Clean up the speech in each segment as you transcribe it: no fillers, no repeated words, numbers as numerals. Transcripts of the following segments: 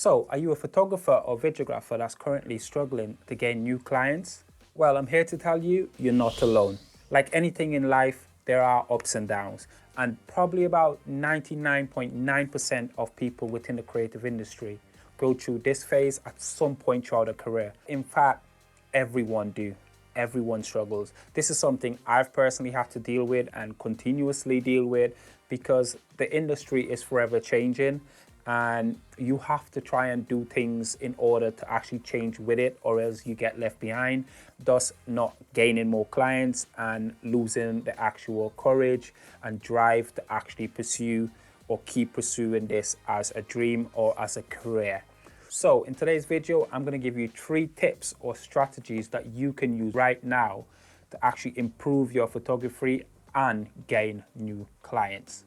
So, are you a photographer or videographer that's currently struggling to gain new clients? Well, I'm here to tell you, you're not alone. Like anything in life, there are ups and downs, and probably about 99.9% of people within the creative industry go through this phase at some point throughout their career. In fact, everyone do. Everyone struggles. This is something I've personally had to deal with and continuously deal with because the industry is forever changing, and you have to try and do things in order to actually change with it, or else you get left behind, thus not gaining more clients and losing the actual courage and drive to actually pursue or keep pursuing this as a dream or as a career. So in today's video, I'm going to give you 3 tips or strategies that you can use right now to actually improve your photography and gain new clients.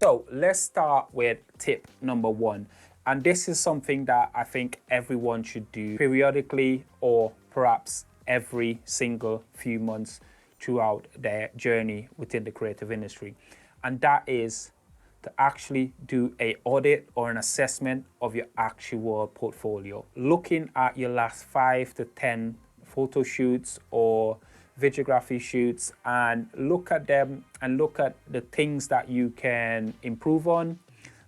So let's start with tip number 1. And this is something that I think everyone should do periodically or perhaps every single few months throughout their journey within the creative industry. And that is to actually do an audit or an assessment of your actual portfolio. Looking at your last 5 to 10 photo shoots or videography shoots, and look at them and look at the things that you can improve on,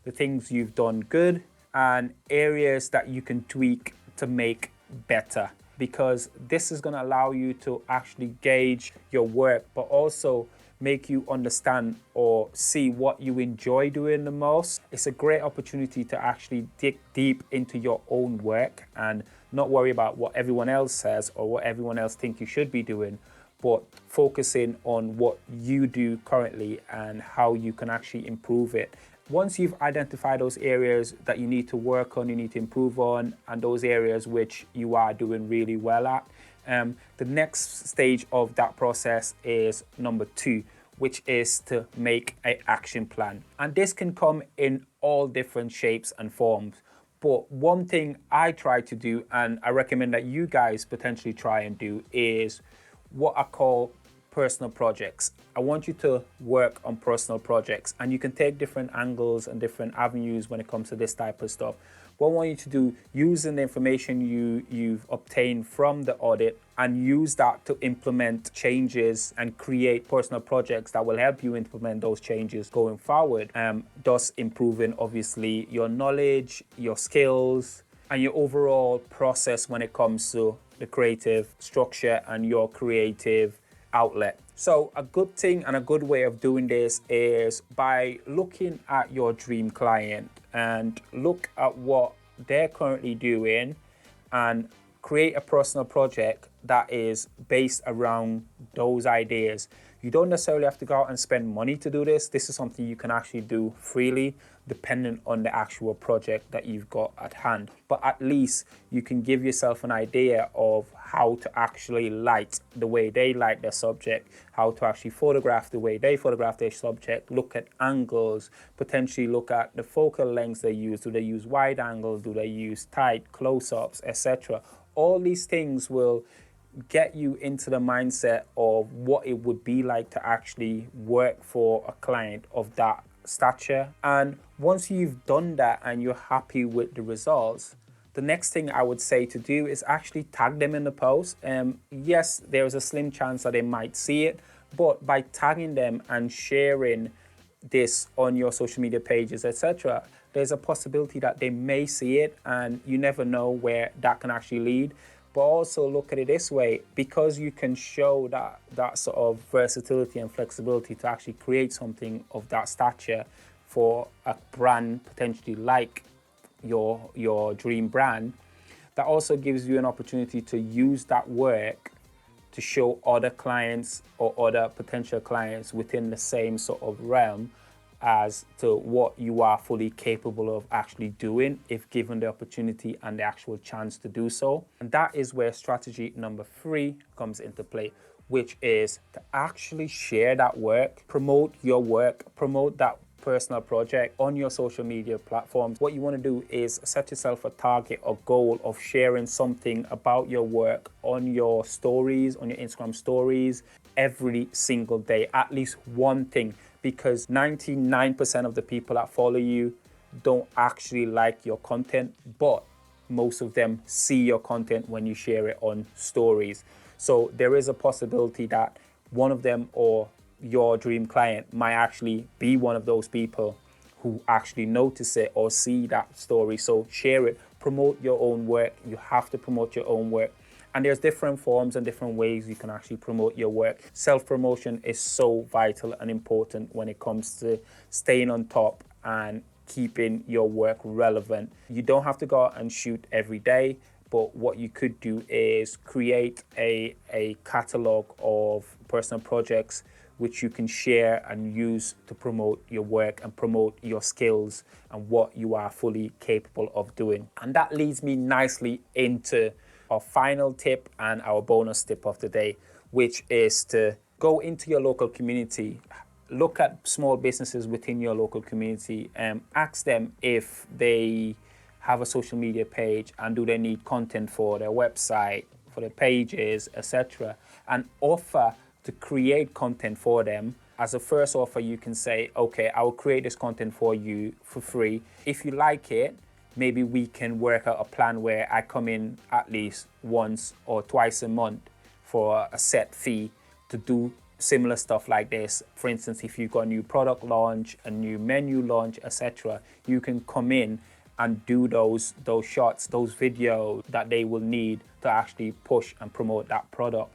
the things you've done good, and areas that you can tweak to make better, because this is going to allow you to actually gauge your work, but also make you understand or see what you enjoy doing the most. It's a great opportunity to actually dig deep into your own work and not worry about what everyone else says or what everyone else thinks you should be doing, but focusing on what you do currently and how you can actually improve it. Once you've identified those areas that you need to work on, you need to improve on, and those areas which you are doing really well at, the next stage of that process is number 2, which is to make an action plan. And this can come in all different shapes and forms. But one thing I try to do, and I recommend that you guys potentially try and do, is what I call personal projects. I want you to work on personal projects, and you can take different angles and different avenues when it comes to this type of stuff. What I want you to do, using the information you've obtained from the audit, and use that to implement changes and create personal projects that will help you implement those changes going forward, thus improving obviously your knowledge, your skills, and your overall process when it comes to the creative structure and your creative outlet. So a good thing and a good way of doing this is by looking at your dream client and look at what they're currently doing and create a personal project that is based around those ideas. You don't necessarily have to go out and spend money to do this. This is something you can actually do freely, depending on the actual project that you've got at hand. But at least you can give yourself an idea of how to actually light the way they light their subject, how to actually photograph the way they photograph their subject, look at angles, potentially look at the focal lengths they use. Do they use wide angles? Do they use tight close-ups, etc.? All these things will get you into the mindset of what it would be like to actually work for a client of that stature. And once you've done that and you're happy with the results, the next thing I would say to do is actually tag them in the post. Yes, there's a slim chance that they might see it, but by tagging them and sharing this on your social media pages, etc., there's a possibility that they may see it, and you never know where that can actually lead. But also look at it this way, because you can show that sort of versatility and flexibility to actually create something of that stature for a brand potentially like your dream brand, that also gives you an opportunity to use that work to show other clients or other potential clients within the same sort of realm as to what you are fully capable of actually doing if given the opportunity and the actual chance to do so. And that is where strategy number 3 comes into play, which is to actually share that work, promote your work, promote that personal project on your social media platforms. What you want to do is set yourself a target or goal of sharing something about your work on your stories, on your Instagram stories, every single day, at least one thing, because 99% of the people that follow you don't actually like your content, but most of them see your content when you share it on stories. So there is a possibility that one of them or your dream client might actually be one of those people who actually notice it or see that story. So share it, promote your own work. You have to promote your own work. And there's different forms and different ways you can actually promote your work. Self-promotion is so vital and important when it comes to staying on top and keeping your work relevant. You don't have to go out and shoot every day, but what you could do is create a catalog of personal projects which you can share and use to promote your work and promote your skills and what you are fully capable of doing. And that leads me nicely into our final tip and our bonus tip of the day, which is to go into your local community. Look at small businesses within your local community and ask them if they have a social media page and do they need content for their website, for their pages, etc. And offer to create content for them. As a first offer, you can say, okay, I will create this content for you for free. If you like it, maybe we can work out a plan where I come in at least once or twice a month for a set fee to do similar stuff like this. For instance, if you've got a new product launch, a new menu launch, etc., you can come in and do those shots, those videos that they will need to actually push and promote that product.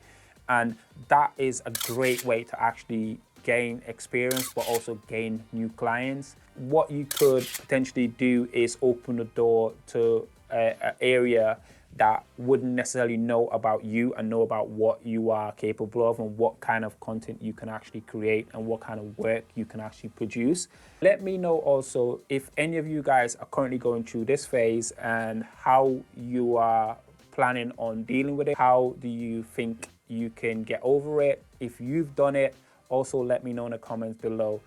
And that is a great way to actually gain experience, but also gain new clients. What you could potentially do is open the door to an area that wouldn't necessarily know about you and know about what you are capable of and what kind of content you can actually create and what kind of work you can actually produce. Let me know also if any of you guys are currently going through this phase and how you are planning on dealing with it. How do you think you can get over it? If you've done it, also let me know in the comments below.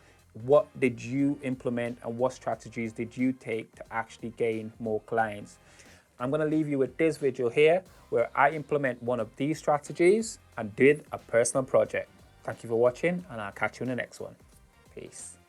What did you implement and what strategies did you take to actually gain more clients? I'm going to leave you with this video here where I implement one of these strategies and did a personal project. Thank you for watching and I'll catch you in the next one. Peace.